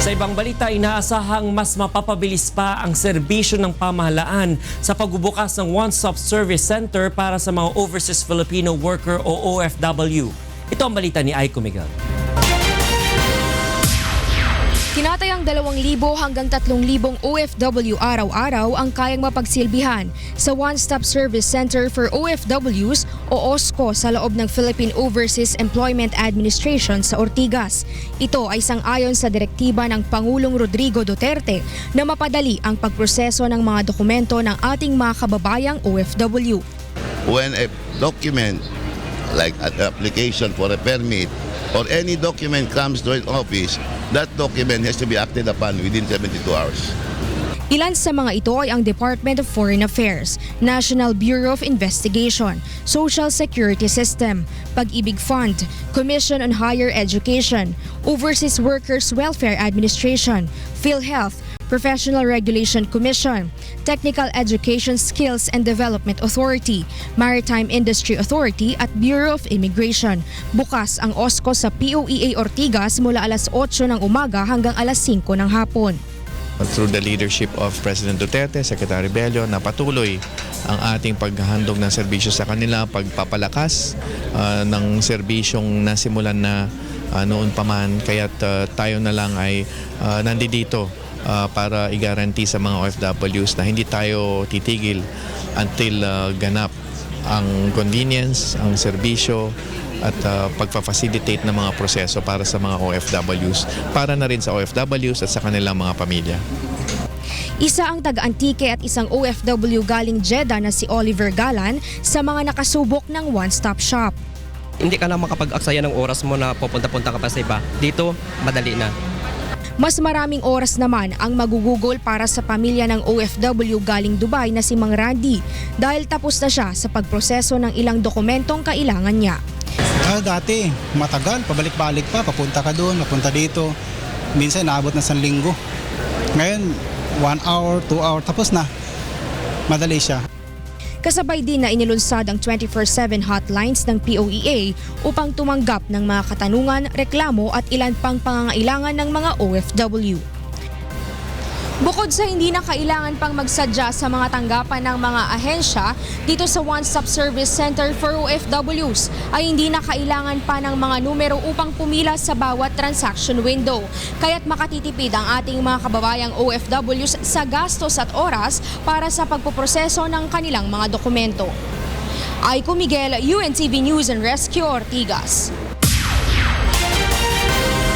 Sa ibang balita, inaasahang mas mapapabilis pa ang serbisyo ng pamahalaan sa pagbubukas ng One-Stop Service Center para sa mga Overseas Filipino Worker o OFW. Ito ang balita ni Aiko Miguel. Tinatayang 2,000 hanggang 3,000 OFW araw-araw ang kayang mapagsilbihan sa One-Stop Service Center for OFWs o OSCO sa loob ng Philippine Overseas Employment Administration sa Ortigas. Ito ay sang-ayon sa direktiba ng Pangulong Rodrigo Duterte na mapadali ang pagproseso ng mga dokumento ng ating mga kababayang OFW. When a document like an application for a permit or any document comes to an office, that document has to be acted upon within 72 hours. Ilan sa mga ito ay ang Department of Foreign Affairs, National Bureau of Investigation, Social Security System, Pag-ibig Fund, Commission on Higher Education, Overseas Workers Welfare Administration, PhilHealth, Professional Regulation Commission, Technical Education Skills and Development Authority, Maritime Industry Authority at Bureau of Immigration. Bukas ang OSCO sa POEA Ortigas mula alas 8 ng umaga hanggang alas 5 ng hapon. Through the leadership of President Duterte, Secretary Bello, na patuloy ang ating paghahandog ng serbisyo sa kanila, pagpapalakas ng serbisyong nasimulan na noon pa man. Kaya't tayo na lang ay nandito para i-guarantee sa mga OFWs na hindi tayo titigil until ganap ang convenience, ang serbisyo at pagpa-facilitate ng mga proseso para sa mga OFWs, para na rin sa OFWs at sa kanilang mga pamilya. Isa ang taga-Antique at isang OFW galing Jeddah na si Oliver Galan sa mga nakasubok ng one-stop shop. Hindi ka na makapag-aksaya ng oras mo na pupunta-punta ka pa sa iba. Dito, madali na. Mas maraming oras naman ang magugugol para sa pamilya ng OFW galing Dubai na si Mang Randy dahil tapos na siya sa pagproseso ng ilang dokumentong kailangan niya. Dati, matagal, pabalik-balik pa, papunta ka doon, papunta dito. Minsan naabot na 1 linggo. Ngayon, 1 hour, 2 hour, tapos na. Madali siya. Kasabay din na inilunsad ang 24/7 hotlines ng POEA upang tumanggap ng mga katanungan, reklamo at ilan pang pangangailangan ng mga OFW. Bukod sa hindi na kailangan pang magsadya sa mga tanggapan ng mga ahensya, dito sa One-Stop Service Center for OFWs ay hindi na kailangan pa ng mga numero upang pumila sa bawat transaction window. Kaya't makatitipid ang ating mga kababayang OFWs sa gastos at oras para sa pagpoproseso ng kanilang mga dokumento. Aiko Miguel, UNTV News and Rescue, Ortigas.